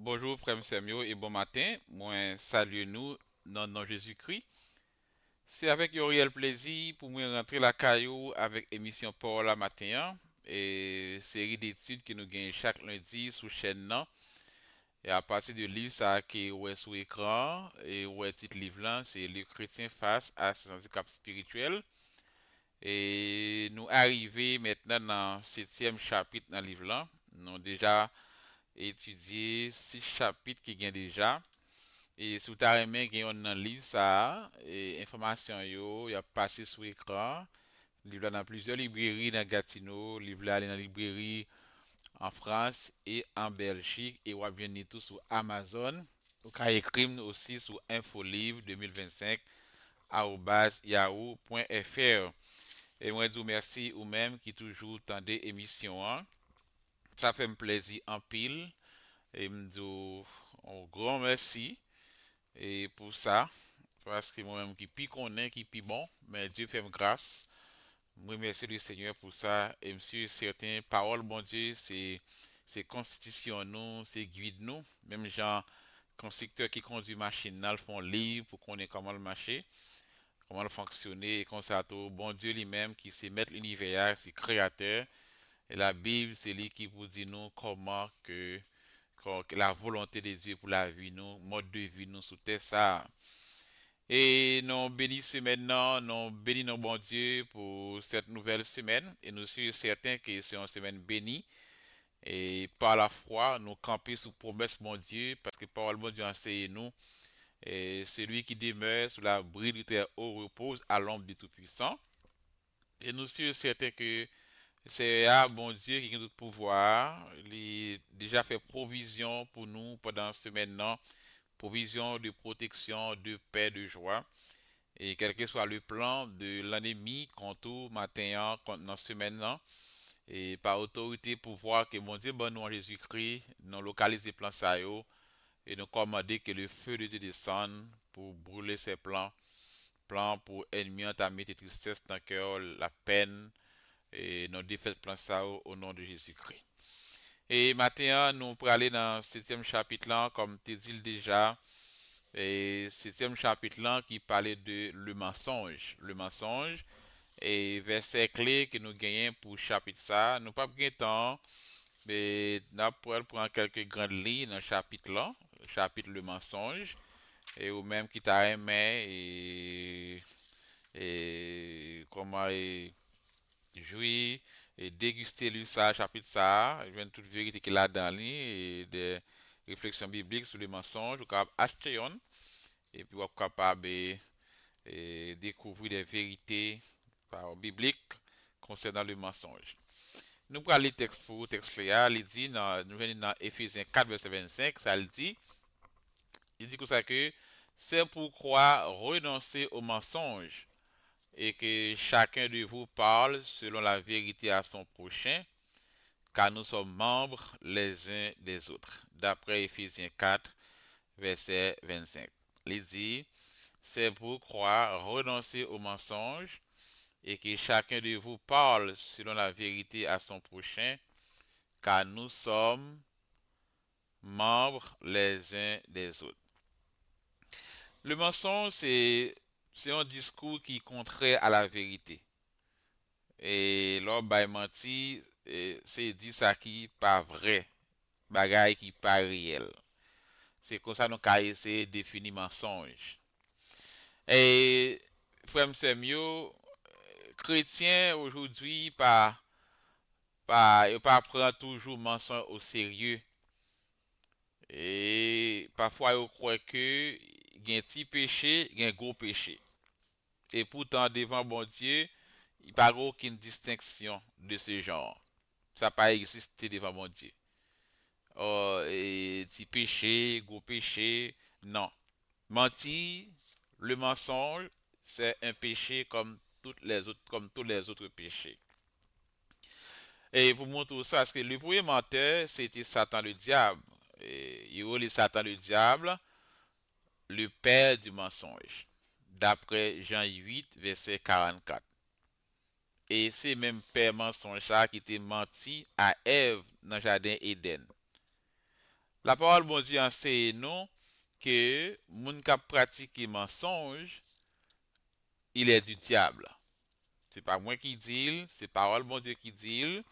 Bonjour frère Samuel et bon matin. Moi salue nous dans le nom de Jésus-Christ. C'est avec un réel plaisir pour moi rentrer la caillou avec émission Parole la matin et série d'études que nous gagnons chaque lundi sur chaîne nan. Et à partir de livre ça qui est sur écran et ouais titre livre là, c'est le chrétien face à ses handicaps spirituels. Et nous arrivons maintenant dans le septième chapitre dans le livre là. Nous avons déjà étudié six chapitres qui gagnent déjà. Et si vous avez aimé gen un livre ça, et information yo, y a passé sur écran. Livre là dans plusieurs librairies dans Gatineau, livre là dans la librairie en France et en Belgique et ou bien tout sur Amazon. Vous pouvez écrire aussi sur infolivre 2025 yahoo.fr. Et moi je vous remercie ou même qui toujours tendez émission hein. Ça fait un plaisir en pile et me dis un grand merci. Et pour ça, parce que moi-même qui puis connaît, qui puis bon, mais Dieu fait grâce. Moi, merci le Seigneur pour ça. Et monsieur, certaines paroles, bon Dieu, c'est constitution nous, c'est guide nous. Même gens, constructeurs qui conduit machine, là, font livre pour qu'on ait comment le marcher, comment le fonctionner, et comme ça, tout. Bon Dieu lui-même qui sait mettre l'univers, c'est créateur. Et la Bible, c'est lui qui vous dit nous comment que la volonté de Dieu pour la vie, nous, mode de vie, nous, sous terre, ça. Et nous bénissons maintenant, nous bénissons bon Dieu pour cette nouvelle semaine. Et nous sommes certains que c'est une semaine bénie. Et par la foi, nous camper sous promesse mon Dieu, parce que parole bon Dieu enseigne nous. Et celui qui demeure sous la bride du très haut repose à l'ombre du Tout-Puissant. Et nous sommes certains que c'est à bon Dieu qui a tout pouvoir. Il a déjà fait provision pour nous pendant ce maintenant. Provision de protection, de paix, de joie. Et quel que soit le plan de l'ennemi contre matin, contre dans semaine, là, et par autorité, pouvoir que mon Dieu, bon nous en Jésus-Christ, nous localiser les plans ça yo, et nous commander que le feu de Dieu descende pour brûler ces plans, plans pour ennemis entamer tes tristesses dans le cœur, la peine, et nous défaire plan ça yo, au nom de Jésus-Christ. Et maintenant, nous pour aller dans le septième chapitre là, comme tu dis déjà, et septième chapitre là qui parlait de le mensonge. Le mensonge. Et verset clé que nous gagnons pour chapitre ça. Nous pas de temps, mais nous pourrons prendre quelques grandes lignes dans le chapitre là. Le chapitre le mensonge. Et ou même qui t'a aimé et comment jouer et déguster lui ça, chapitre ça. Je viens de toute vérité qu'il a dans lui et des réflexions bibliques sur le mensonge. Vous pouvez acheter un et puis vous êtes capable de découvrir des vérités bibliques concernant le mensonge. Nous prenons les textes pour texte là, il dit nous venons dans Ephésiens 4 verset 25, ça le dit, il dit que ça que c'est pourquoi renoncer au mensonge et que chacun de vous parle selon la vérité à son prochain, car nous sommes membres les uns des autres. D'après Ephésiens 4 verset 25. Il dit c'est pourquoi renoncer au mensonge et que chacun de vous parle selon la vérité à son prochain, car nous sommes membres les uns des autres. Le mensonge, c'est un discours qui est contraire à la vérité. Et l'homme bah, menti, c'est dit ça qui pas vrai, bagaille qui pas réel. C'est comme ça qu'on a essayé de définir mensonge. Et frère Samuel, chrétien aujourd'hui pas prend toujours mensonge au sérieux et parfois ils croient que il y a un petit péché, il y a un gros péché. Et pourtant devant bon Dieu, il n'y a pas aucune distinction de ce genre. Ça n'a pas existé devant mon Dieu. Oh, et petit péché, gros péché, non. Mentir, le mensonge, c'est un péché comme tous les autres péchés. Et pour montrer ça, parce que le premier menteur, c'était Satan le diable. Et il est Satan le diable, le père du mensonge. D'après Jean 8, verset 44. Et c'est même père mensonge ça qui était menti à Ève dans le jardin Éden. La parole bon Dieu enseigne nous que moun qui pratique mensonge, il est du diable. C'est pas moi qui dis, c'est parole bon Dieu qui dit.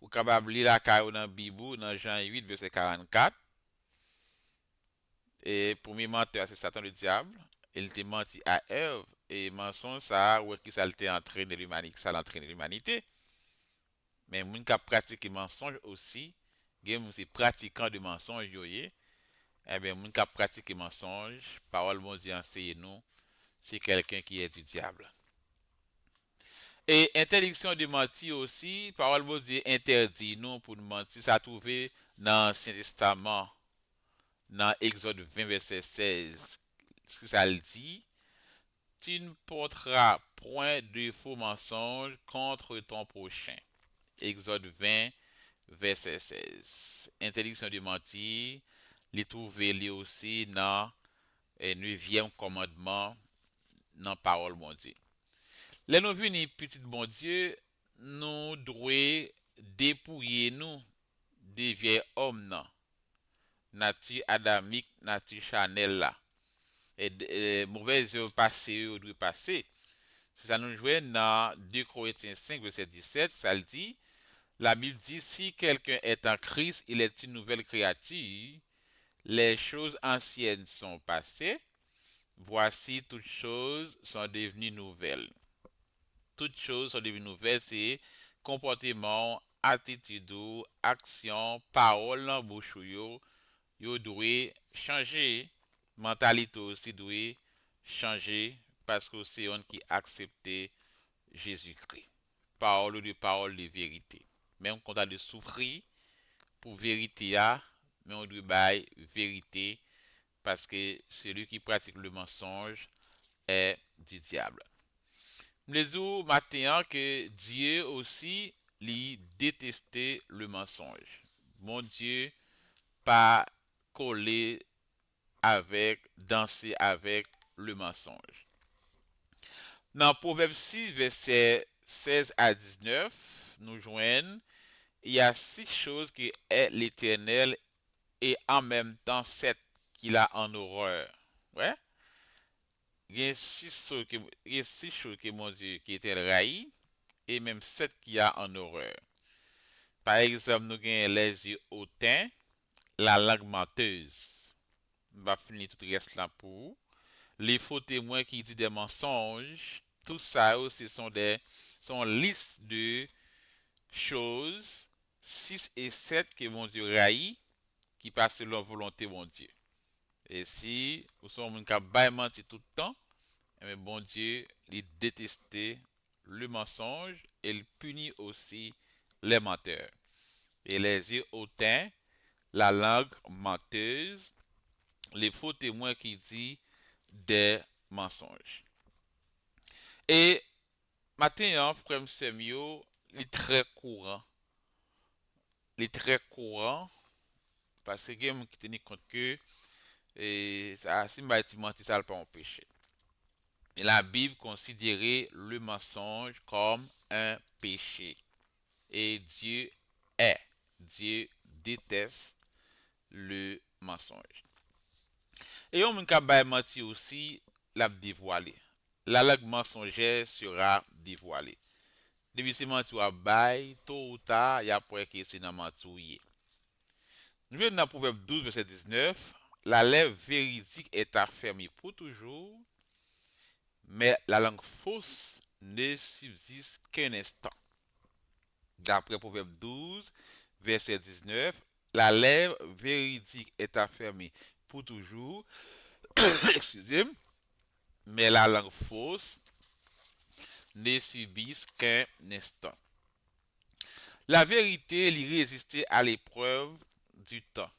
Ou capable lire la caille dans Bible dans Jean 8 verset 44. Et premier menteur c'est Satan le diable. Il te menti à Ève et mensonge ça ouais qui ça t'a entraîné l'humanité, ça l'entraîne l'humanité. Mais moun qui pratique mensonge aussi, gen c'est pratiquant de mensonge yoye. Eh bien moun qui pratique mensonge, parole bon Dieu enseigne nous, c'est quelqu'un qui est du diable. Et interdiction de mentir aussi, parole bon Dieu interdit nous pour nous mentir, ça trouvé dans l'Ancien Testament, dans Exode 20 verset 16. Ce que ça le dit, tu ne porteras point de faux mensonges contre ton prochain. Exode 20 verset 16. Interdiction de mentir, les trouvé aussi dans le 9e commandement dans parole bon Dieu. Les nous venus petit bon Dieu, nous devons dépouiller nous des vieilles hommes nan, nature adamique, nature chanel là. Et mauvais passé ou doit passer. C'est ça nous jouons dans 2 Corinthiens 5 verset 17, ça le dit. La Bible dit si quelqu'un est en Christ, il est une nouvelle créature. Les choses anciennes sont passées. Voici toutes choses sont devenues nouvelles. Toutes choses sont devenues nouvelles, c'est comportement, attitude, action, parole dans bouche yo doit changer. Mentalité aussi doit changer parce que c'est on qui accepte Jésus-Christ. Parole de vérité. Même quand on a de souffrir pour vérité mais on doit bailler vérité parce que celui qui pratique le mensonge est du diable. Les jours matin que Dieu aussi lui détestait le mensonge. Mon Dieu pas collé avec, danser avec le mensonge. Dans Proverbe 6, verset 16 à 19, nous joignons, il y a 6 choses qui est l'éternel et en même temps 7 qu'il a en horreur. Ouais? Il y a 6 choses que mon Dieu qui était raï et même 7 qu'il a en horreur. Par exemple, nous avons les yeux hautains, la langue menteuse. On va finir tout le reste là pour les faux témoins qui disent des mensonges. Tout ça aussi sont listes de choses 6 et 7 que mon Dieu raï qui passent selon volonté mon Dieu. Et si vous sommes un cas mentir tout le temps, mais bon Dieu, il détestait le mensonge et il punit aussi les menteurs. Et les yeux hautains, la langue menteuse, les faux témoins qui disent des mensonges. Et maintenant, frère Semio, il est très courant. Il est très courant parce que je me tenir compte que ça, si je mentir, ça ne pas un péché. Et la Bible considérait le mensonge comme un péché. Et Dieu déteste le mensonge. Et on peut mentir aussi, l'a dévoilé. La langue mensongère sera dévoilée. Depuis c'est mentir à bail, tôt ou tard, il y a pour que c'est dans mentouiller. Nous venons dans Proverbe 12, verset 19. La lèvre véridique est affermie pour toujours, mais la langue fausse ne subsiste qu'un instant. D'après Proverbe 12, verset 19, la lèvre véridique est affermée pour toujours, excusez-moi, mais la langue fausse ne subsiste qu'un instant. La vérité lui résistait à l'épreuve du temps,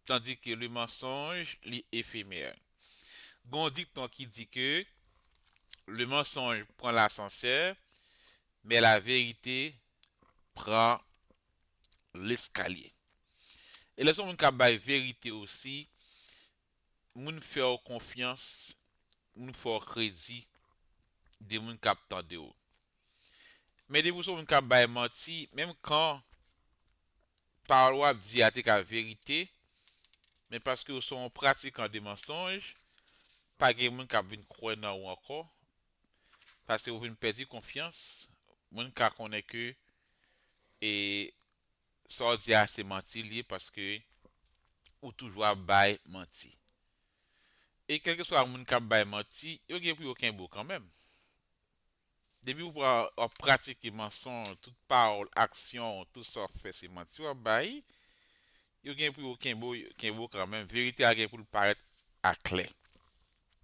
tandis que le mensonge lui éphémère. Bon dicton qui dit que le mensonge prend l'ascenseur, mais la vérité prend l'escalier. Et les gens qui ont la vérité aussi, moun faire confiance, moun faire crédit des moun qui attendent de ou. Mais des gens qui ont menti, même quand parole ou dit à la vérité, mais parce que vous sont pratiquants des mensonges, pas de monde qui a venir croire dans ou encore, parce que vous venez perdre confiance, monde qui connaît que et ça dit à c'est menti lié parce que ou toujours à bail menti. Et quel que soit le monde qui a bail menti, il n'y a plus aucun beau quand même. Depuis vous pratiquer mensonge, toute parole, action, tout ça fait c'est menti ou bail, il n'y a plus aucun beau quand même. Vérité a pour le paraître à clair.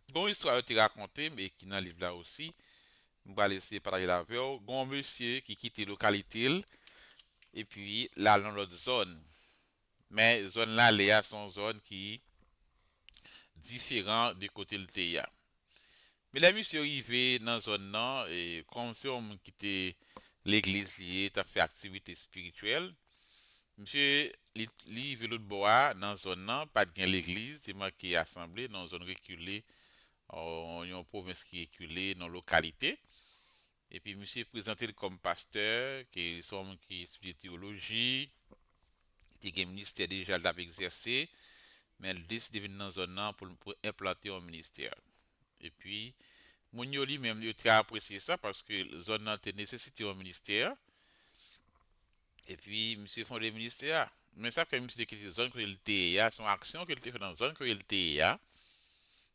Bon histoire a été racontée, mais qui dans le livre là aussi, on va laisser parler la avec vous. Gon monsieur qui quitte la localité et puis là dans l'autre zone. Mais zone là, les sont zone qui différent du côté de TIA. Mais la monsieur arrivé dans zone là et comme si on quittait l'église liée, t'as fait activité spirituelle. Monsieur li veut l'autre bois dans zone là, pas de l'église, c'est marqué assemblée dans zone reculée, en une province qui est reculée dans localité. Et puis monsieur est présenté comme pasteur, qui sont qui étudie théologie, qui a un ministère déjà l'a exercé, mais il décide de venir dans zone là pour implanter un ministère. Et puis mon yo li même il très apprécié ça parce que zone là te nécessité un ministère et puis monsieur fond des ministères. Mais ça que monsieur de quitter zone que il était son action qu'il fait dans zone que il était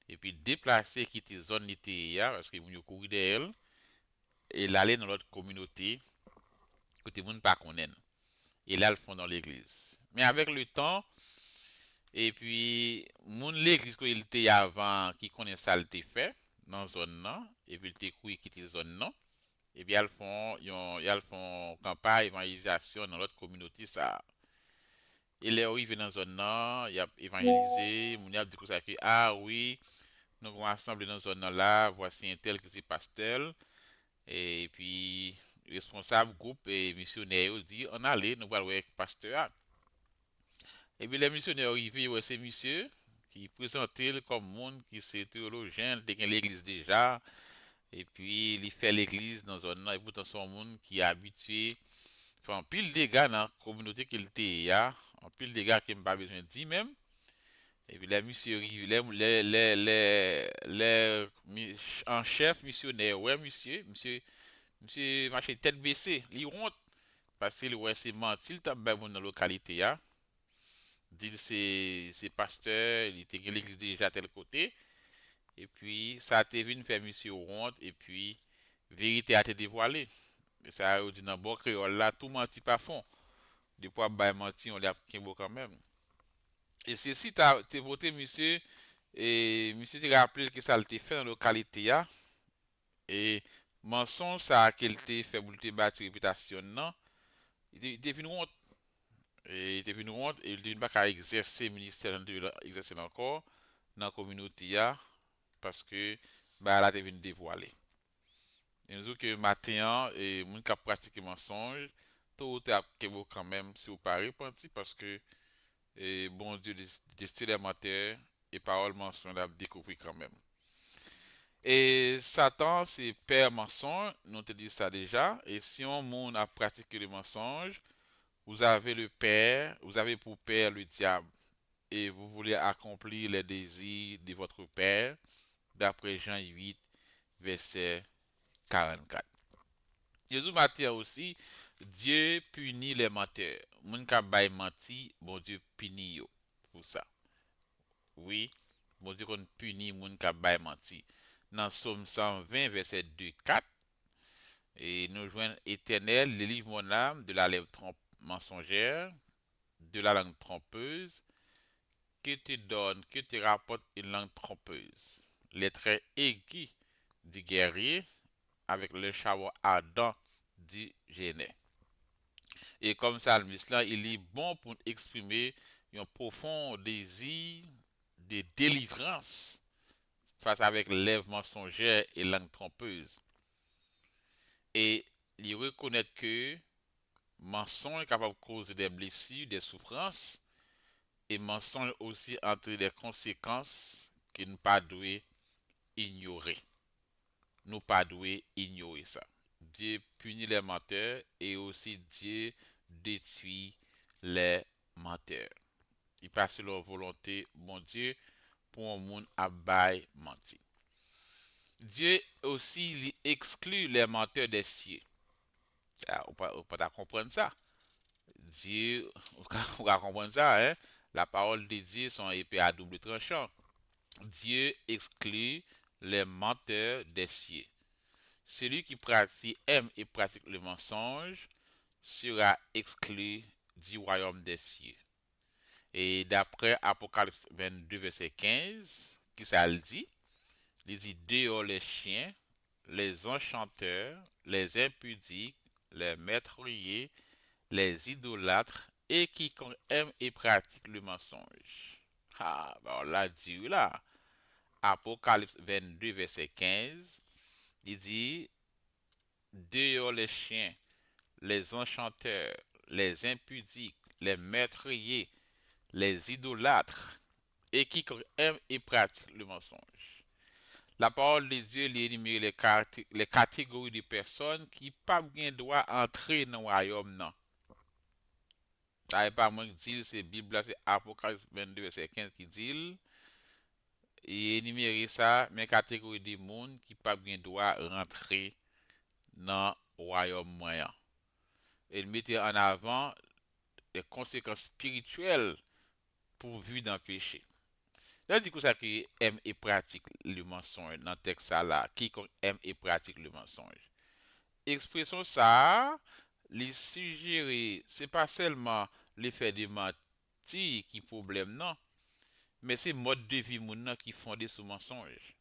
et puis déplacer quitter zone il était parce que mon yo courir d'elle et l'aller dans l'autre communauté côté moun pas connaît. Et là le font dans l'église. Mais avec le temps et puis moun l'église que il était avant qui connaît ça il était fait dans zone là et puis il était courir quitter zone là. Et bien, ils font campagne évangélisation dans l'autre communauté, ça. Il est arrivé dans une zone là, il a évangélisé, il a dit que ça, ah oui, nous allons assembler dans une zone là, voici un tel qui c'est pasteur, et puis, responsable groupe et missionnaire dit, on allait, nous allons avec pasteur. Et puis, les missionnaires arrivés, ouais, c'est monsieur qui présentait comme monde qui c'est théologien, qui l'église déjà, et puis il fait l'église dans un an et pourtant son monde qui est habitué fait un pile de dégâts dans la communauté qu'il était ya un pile de dégâts qui m'a pas besoin de dire même et puis les monsieur en chef missionnaire ouais monsieur marché tête baissée il honte parce que ouais c'est menti il t'a ben dans la localité ya dit c'est pasteur il était à l'église déjà tel côté et puis ça a été venu faire monsieur honte et puis vérité a été dévoilée. Et ça a dit dans bon créole là, tout menti pas fond. Depuis à menti, on l'a beau quand même. Et ceci t'es voté monsieur et monsieur t'a rappelé que ça a été fait dans la localité là et mensonge ça qu'il t'a fait pour te bâtir réputation non. Il était venu honte et il était venu honte et il était pas qu'à exercer ministère de exercer encore dans la communauté là parce que bah là t'es venu dévoiler. Et nous que matin et moun qui pratique mensonge, tôt ou tard quand même si vous pas repenti parce que bon Dieu destille les matins et paroles mensonges à découvrir quand même. Et Satan c'est père mensonge, nous te dit ça déjà et si on monde a pratiqué le mensonge, vous avez le père, vous avez pour père le diable et vous voulez accomplir les désirs de votre père d'après Jean 8 verset 44. Jésus matin aussi, Dieu punit les menteurs. Moun ka bay menti, bon Dieu punit yo pour ça. Oui, bon Dieu qu'on punit moun ka bay menti. Dans Somme 120 verset 2 4 et nous joignons éternel, délivre mon âme de la lèvre mensongère, de la langue trompeuse, que te donne, que te rapporte une langue trompeuse. Les traits aigus du guerrier avec le charbon ardent du génie. Et comme ça, le là, il est bon pour exprimer un profond désir de délivrance face avec lèvres mensongères et langue trompeuse. Et il reconnaît que mensonge est capable de causer des blessures, des souffrances, et mensonge aussi entre des conséquences que nous ne pas doué ignorer. Nous pas doué ignorer ça. Dieu punit les menteurs et aussi Dieu détruit les menteurs. Il passe leur volonté, mon Dieu, pour un monde à bail menti. Dieu aussi lui exclut les menteurs des cieux. Ah, on peut comprendre ça. Dieu, on va comprendre ça, hein? La parole de Dieu sont épée à double tranchant. Dieu exclut les menteurs des cieux. Celui qui pratique, aime et pratique le mensonge sera exclu du royaume des cieux. Et d'après Apocalypse 22, verset 15, qui ça le dit? Il dit dehors les chiens, les enchanteurs, les impudiques, les meurtriers, les idolâtres et quiconque aime et pratique le mensonge. Ah, ben là, dit là, Apocalypse 22, verset 15, il dit dehors les chiens, les enchanteurs, les impudiques, les meurtriers, les idolâtres et quiconque aime et pratique le mensonge. La parole de Dieu lui énumère les catégories de personnes qui pas bien droit entrer dans le royaume non. Ça n'est pas moi qui dit, c'est Bible, c'est Apocalypse 22, verset 15 qui dit, et énumérer ça, mes catégories de monde qui pas bien droit rentrer dans le royaume moyen. Et il mettait en avant les conséquences spirituelles pourvues d'un péché. Là, du coup, ça qui aime et pratique le mensonge dans le texte là, quiconque aime et pratique le mensonge. Expression ça, les suggérer, c'est pas seulement l'effet de mentir qui problème, non, mais c'est mode de vie moun nan qui fondé sur mensonge.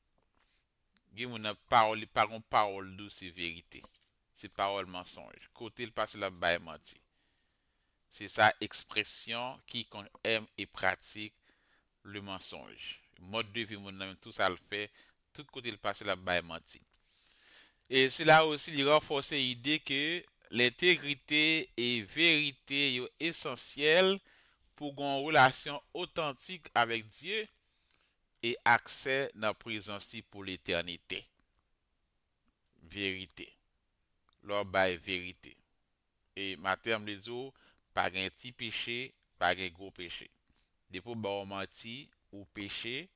Gen moun nan parole, par parole douce c'est vérité. C'est parole mensonge. Côté le passé la bail menti. C'est sa expression qui aime et pratique le mensonge. Mode de vie moun nan tout ça le fait, tout côté le passé la bail menti. Et cela aussi il renforce l'idée que l'intégrité et vérité sont essentielles pour une relation authentique avec Dieu et accès dans la présence pour l'éternité. Vérité. Leur bail vérité. Et ma terme les jours, pas un petit péché, pas un gros péché. Depuis bon menti ou péché,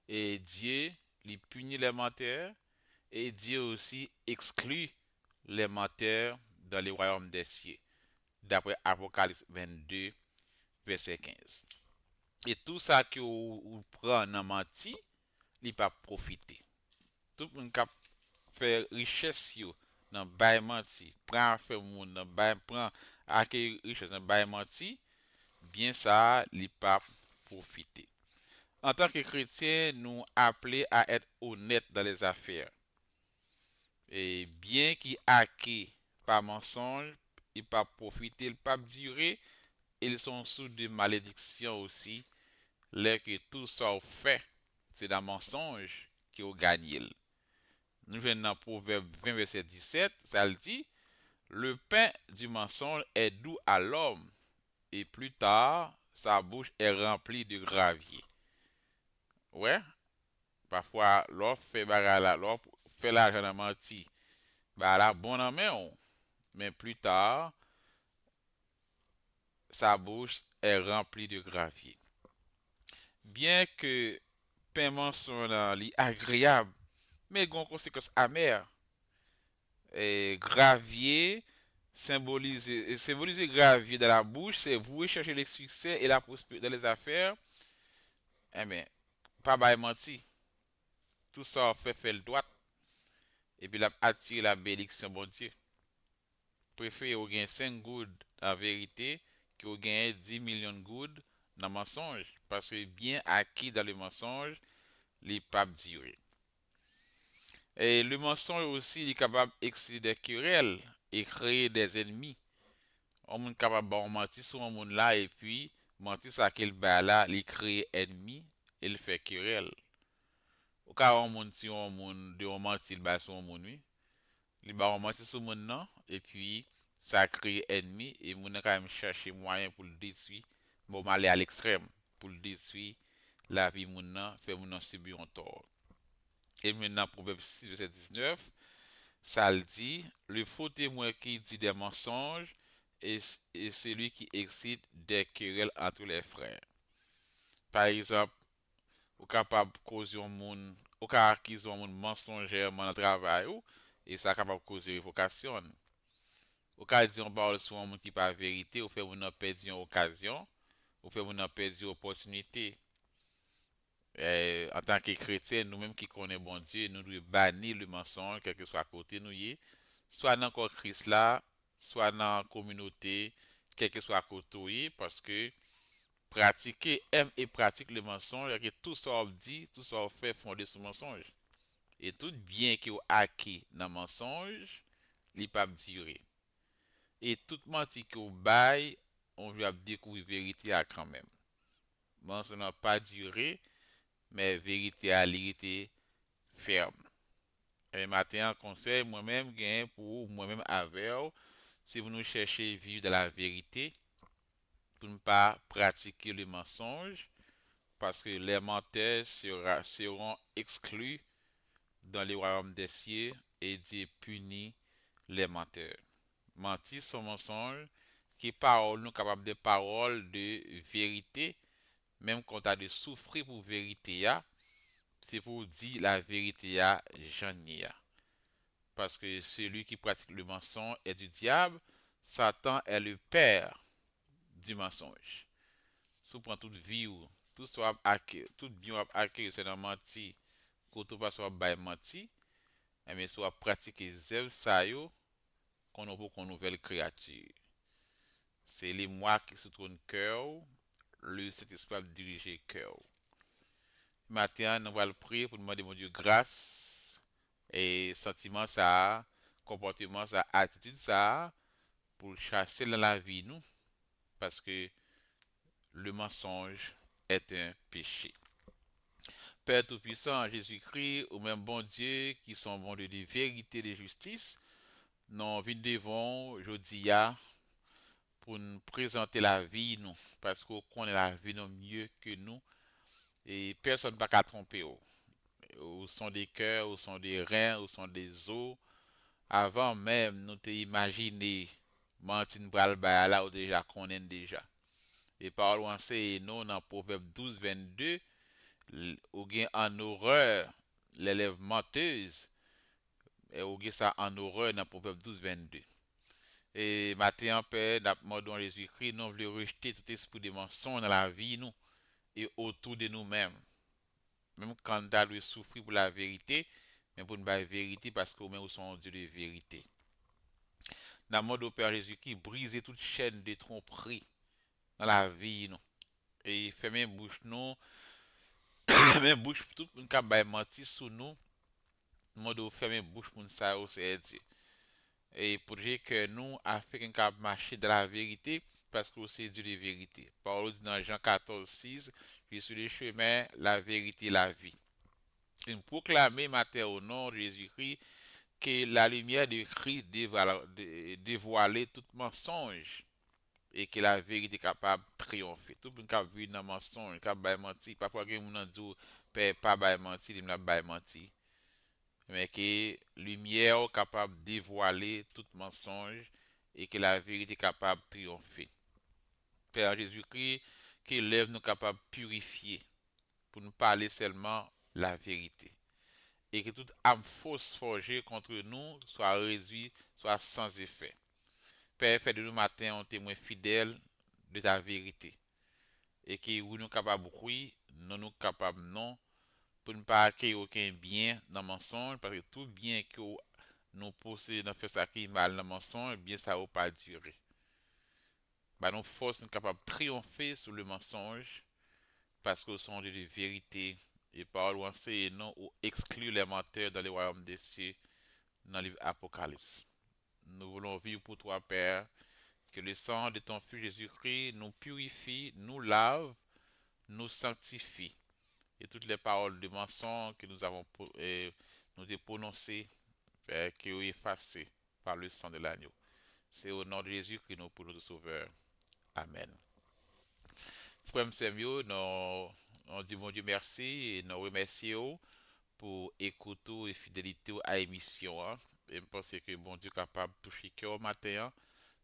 et Dieu lui punit les menteurs, et Dieu aussi exclut les menteurs dans le royaume des cieux. D'après Apocalypse 22, verset 15. Et tout ça que vous prenez dans menti, il pas profiter. Tout le monde qui fait richesse yo dans bail menti, prend faire monde dans bail prend acquérir richesse dans bail menti, bien ça, il pas profiter. En tant que chrétien, nous appelés à être honnêtes dans les affaires. Et bien qu'il acquis par mensonge, il pas profiter, il pas durer, ils sont sous de malédiction aussi, là que tout ça fait, c'est d'un mensonge qui ont gagné. Nous venons dans Proverbe 20, verset 17, ça le dit, le pain du mensonge est doux à l'homme, et plus tard, sa bouche est remplie de gravier. Ouais, parfois, l'offre fait bagala, l'offre fait l'argent dans menti, bah la bonne en main, mais plus tard, sa bouche est remplie de gravier. Bien que pain mensonge agréable, mais il a une conséquence amère. Et gravier symboliser gravier dans la bouche, c'est vous rechercher le succès et la prospérité dans les affaires. Eh bien, pas bail menti. Tout ça fait le droit. Et puis, attirer la bénédiction, bon Dieu. Préférez ou gain 5 good en vérité que ou gain 10 millions de good dans le mensonge. Parce que bien acquis dans le mensonge, les papes durer. Et le mensonge aussi, il est capable d'exciter des querelles et créer des ennemis. On est capable de mentir sur un monde là et puis mentir sur quel bas là, il crée ennemi, il fait querelle. Au cas où on monde si on monde de on mentir bas sur un monde oui, il va on mentir sur monde non et puis ça crée ennemi et mon quand même chercher moyen pour le détruire, bon aller à l'extrême pour le détruire la vie mon non, faire mon non subir un tort. Et maintenant Proverbe 6 verset 19, ça le dit, le faux témoin qui dit des mensonges et celui qui excite des querelles entre les frères. Par exemple, ou capable de causer un monde, ou acquis un monde mensongèrement dans le travail, et ça capable de causer révocation. Ou dire on parle sur un monde qui pas vérité, ou fait on perdre une occasion, ou fait on perdre une opportunité. En tant que chrétien, nous-mêmes qui connaissons bon Dieu, nous devons bannir le mensonge, quel que soit à côté nous y est, soit dans le corps Christ là, soit dans la communauté, quel que soit à côté nous y est, parce que pratiquer, aime et pratique le mensonge, et que tout ça on dit, tout ça on fait fondé sur le mensonge. Et tout bien qui est acquis dans le mensonge, il ne peut pas durer. Et tout menti qui est bail, on va découvrir la vérité à quand même. Mensonge n'a pas duré, mais vérité à l'ité ferme. Et matin, conseil, moi-même, gain pour moi-même avec, si vous nous cherchez à vivre de la vérité, pour ne pas pratiquer le mensonge, parce que les menteurs seront exclus dans le royaume des cieux et Dieu punit les menteurs. Mentir son mensonge, qui parole nous capable de paroles de vérité, même quand tu as de souffrir pour vérité, c'est pour dire la vérité à Jean. Parce que celui qui pratique le mensonge est du diable, Satan est le père du mensonge. Si vous prenez toute vie ou tout soit tout bien acquis, c'est dans menti, quand on pas soit by menti, mais soit pratiquer zèle ça yo, qu'on a pour qu'on nouvelle créature. C'est les moi qui se tourne cœur, le Saint-Esprit va diriger cœur. Maintenant, nous allons prier pour demander mon Dieu grâce et sentiment ça, comportement ça, attitude ça, pour chasser dans la vie nous, parce que le mensonge est un péché. Père Tout-Puissant, Jésus-Christ, ou même bon Dieu, qui sont bons de vérité et de justice, nous venons devant, je dis, pour nous présenter la vie, nous, parce qu'on connaît la vie nous mieux que nous, et personne ne va pas tromper. Où sont des cœurs, où sont des reins, où sont des os. Avant même, nous imaginé Martin Bralba là, ou déjà connaît déjà. Et par c'est nous dans Proverbe 12, 22, ou bien en horreur l'élève menteuse, et ou bien ça en horreur dans Proverbe 12, 22. Et maintenant, Père, dans Jésus-Christ, nous voulons rejeter tout esprit de mensonge dans la vie, nous, et autour de nous-mêmes. Même quand nous avons souffrir pour la vérité, mais pour ne pas la vérité, parce que nous sommes Dieu de vérité. Dans le mode au Père Jésus-Christ, briser toute chaîne de tromperie dans la vie, nous. Et fermer bouche, nous, fermer bouche, tout le monde qui menti sur nous, mode au fermer bouche pour nous, ça, c'est Dieu. Et pour dire que nous, Africains, qui marcher dans la vérité, parce que c'est Dieu de vérité. Parole dit dans Jean 14, 6, je suis le chemin, la vérité, la vie. Et nous proclamer, matin, au nom de Jésus-Christ, que la lumière de Christ dévoiler tout mensonge et que la vérité est capable de triompher. Tout le monde qui vit dans le mensonge, qui a menti, parfois, il y a des gens qui disent, pas menti, il n'a menti. Mais que la lumière est capable de dévoiler tout mensonge et que la vérité est capable de triompher. Père Jésus-Christ, que lève nous capable de purifier pour nous parler seulement la vérité. Et que toute âme fausse forgée contre nous soit réduite, soit sans effet. Père, fais de nous matin un témoin fidèle de ta vérité. Et que nous sommes capables oui, non nous capables non, pour ne pas acquérir aucun bien dans le mensonge, parce que tout bien que nous possédons dans faire ça qui est mal dans le mensonge, bien ça ne va pas durer. Bah, nos forces sont capables de triompher sur le mensonge, parce qu'ils sont de vérité, et par loin c'est non ou exclure les menteurs dans le royaume des cieux, dans le livre Apocalypse. Nous voulons vivre pour toi, Père, que le sang de ton Fils Jésus-Christ nous purifie, nous lave, nous sanctifie. Et toutes les paroles de mensonge que nous avons prononcées, Père, qui sont effacées par le sang de l'agneau. C'est au nom de Jésus que nous prions notre Sauveur. Amen. Frère Samuel, on dit mon Dieu merci et nous remercions pour écouter et fidélité à l'émission. Et je pense que bon Dieu est capable de toucher cœur matin,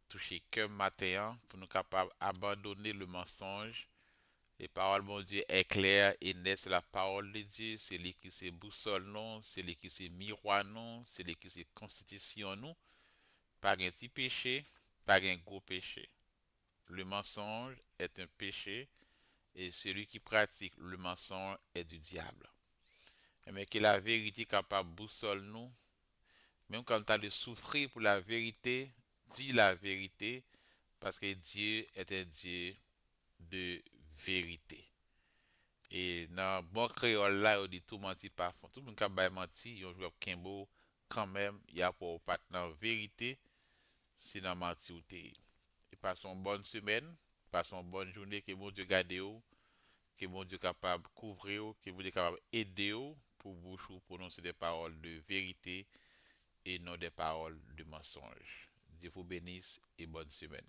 toucher cœur matin hein, pour nous capables d'abandonner le mensonge. Et parole mon Dieu est claire et nette, c'est la parole de Dieu, c'est lui qui se boussole non, c'est lui qui se miroir non, c'est lui qui se constitution nous. Pas un petit péché, pas un gros péché. Le mensonge est un péché et celui qui pratique le mensonge est du diable. Mais que la vérité capable boussole nous, même quand tu as de souffrir pour la vérité, dis la vérité parce que Dieu est un Dieu de vérité. Et dans bon créole là, on dit tout menti pas fond. Tout le monde qui a menti, il joue Kimbo quand même, il y a pour partenaire vérité, c'est dans menti ou t'es. Et passons une bonne semaine, passons une bonne journée, que bon Dieu garde vous, que bon Dieu capable de couvrir vous, que bon Dieu capable d'aider vous pour bouche ou prononcer des paroles de vérité et non des paroles de mensonge. Dieu vous bénisse et bonne semaine.